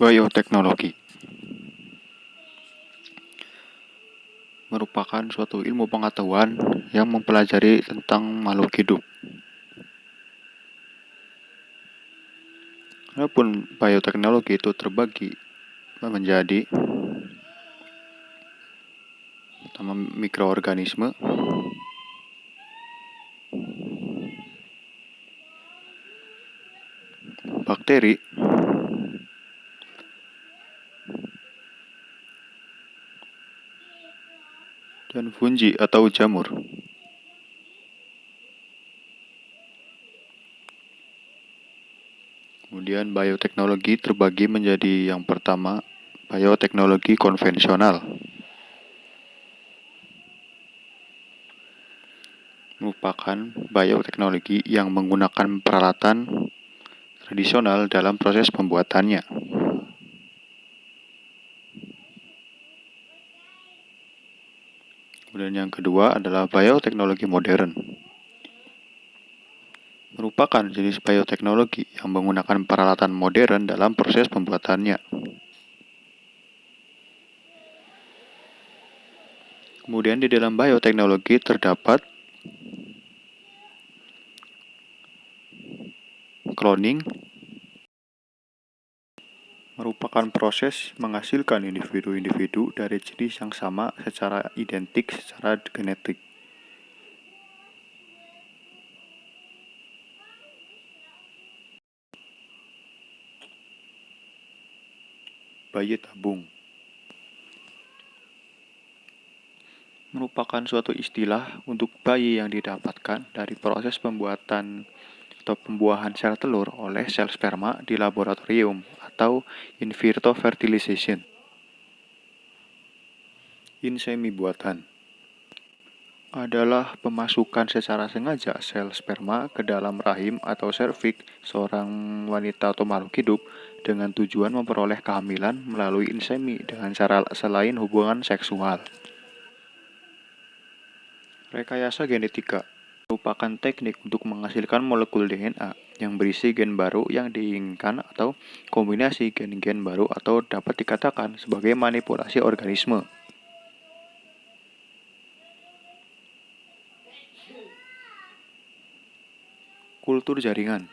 Bioteknologi merupakan suatu ilmu pengetahuan yang mempelajari tentang makhluk hidup. Walaupun bioteknologi itu terbagi menjadi pertama mikroorganisme, bakteri, dan fungi atau jamur. Kemudian bioteknologi terbagi menjadi yang pertama, bioteknologi konvensional. Merupakan bioteknologi yang menggunakan peralatan tradisional dalam proses pembuatannya. Kemudian yang kedua adalah bioteknologi modern. Merupakan jenis bioteknologi yang menggunakan peralatan modern dalam proses pembuatannya. Kemudian di dalam bioteknologi terdapat cloning, merupakan proses menghasilkan individu-individu dari jenis yang sama secara identik secara genetik. Bayi tabung merupakan suatu istilah untuk bayi yang didapatkan dari proses pembuatan atau pembuahan sel telur oleh sel sperma di laboratorium atau in vitro fertilization. Insemi buatan adalah pemasukan secara sengaja sel sperma ke dalam rahim atau serviks seorang wanita atau makhluk hidup dengan tujuan memperoleh kehamilan melalui insemi dengan cara selain hubungan seksual. Rekayasa genetika merupakan teknik untuk menghasilkan molekul DNA yang berisi gen baru yang diinginkan atau kombinasi gen-gen baru atau dapat dikatakan sebagai manipulasi organisme. Kultur jaringan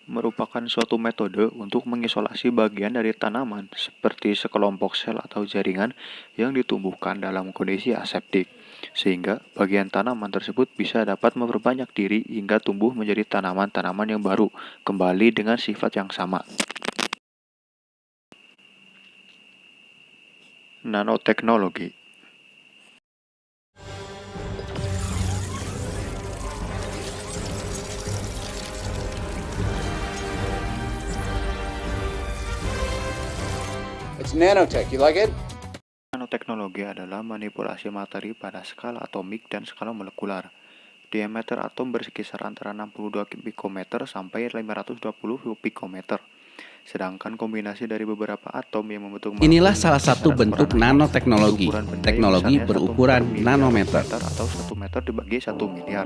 merupakan suatu metode untuk mengisolasi bagian dari tanaman seperti sekelompok sel atau jaringan yang ditumbuhkan dalam kondisi aseptik, sehingga bagian tanaman tersebut bisa dapat memperbanyak diri hingga tumbuh menjadi tanaman-tanaman yang baru, kembali dengan sifat yang sama. Nanoteknologi It's nanotech. You like it? Nanoteknologi adalah manipulasi materi pada skala atomik dan skala molekular. Diameter atom berkisar antara 62 pikometer sampai 520 pikometer. Sedangkan kombinasi dari beberapa atom yang membentuk Inilah salah satu bentuk nanoteknologi. Teknologi berukuran nanometer. Atau 1 meter dibagi 1 miliar.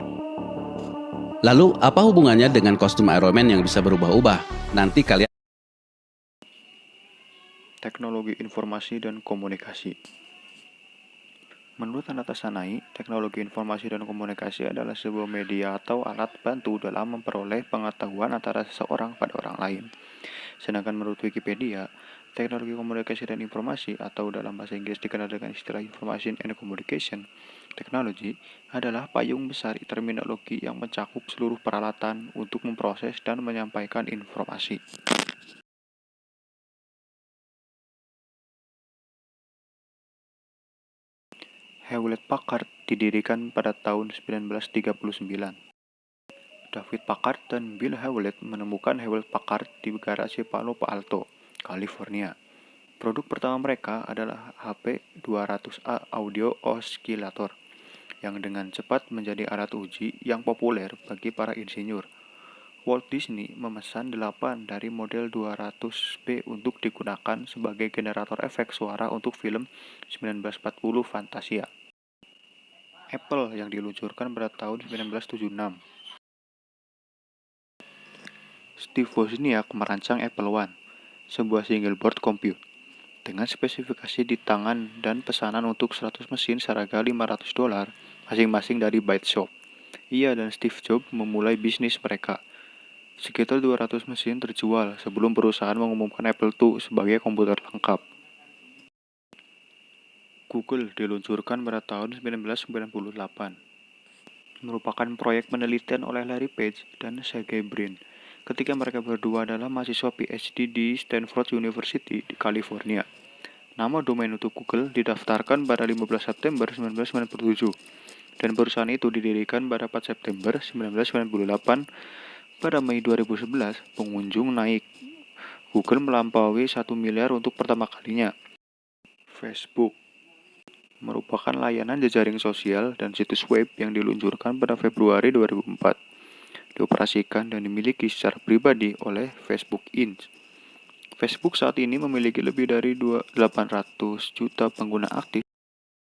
Lalu, apa hubungannya dengan kostum Iron Man yang bisa berubah-ubah? Nanti kalian Teknologi informasi dan komunikasi. Menurut Anatasanai, teknologi informasi dan komunikasi adalah sebuah media atau alat bantu dalam memperoleh pengetahuan antara seseorang pada orang lain. Sedangkan menurut Wikipedia, teknologi komunikasi dan informasi atau dalam bahasa Inggris dikenal dengan istilah Information and Communication Technology adalah payung besar terminologi yang mencakup seluruh peralatan untuk memproses dan menyampaikan informasi. Hewlett-Packard didirikan pada tahun 1939. David Packard dan Bill Hewlett menemukan Hewlett-Packard di garasi Palo Alto, California. Produk pertama mereka adalah HP 200A Audio Oscillator, yang dengan cepat menjadi alat uji yang populer bagi para insinyur. Walt Disney memesan 8 dari model 200B untuk digunakan sebagai generator efek suara untuk film 1940 Fantasia. Apple yang diluncurkan pada tahun 1976. Steve Wozniak merancang Apple One, sebuah single board compute dengan spesifikasi di tangan dan pesanan untuk 100 mesin seharga $500 masing-masing dari ByteShop. Ia dan Steve Jobs memulai bisnis mereka. Sekitar 200 mesin terjual sebelum perusahaan mengumumkan Apple II sebagai komputer lengkap. Google diluncurkan pada tahun 1998. Merupakan proyek penelitian oleh Larry Page dan Sergey Brin ketika mereka berdua adalah mahasiswa PhD di Stanford University di California. Nama domain untuk Google didaftarkan pada 15 September 1997 dan perusahaan itu didirikan pada 4 September 1998. Pada Mei 2011, pengunjung naik. Google melampaui 1 miliar untuk pertama kalinya. Facebook merupakan layanan jejaring sosial dan situs web yang diluncurkan pada Februari 2004. Dioperasikan dan dimiliki secara pribadi oleh Facebook Inc. Facebook saat ini memiliki lebih dari 800 juta pengguna aktif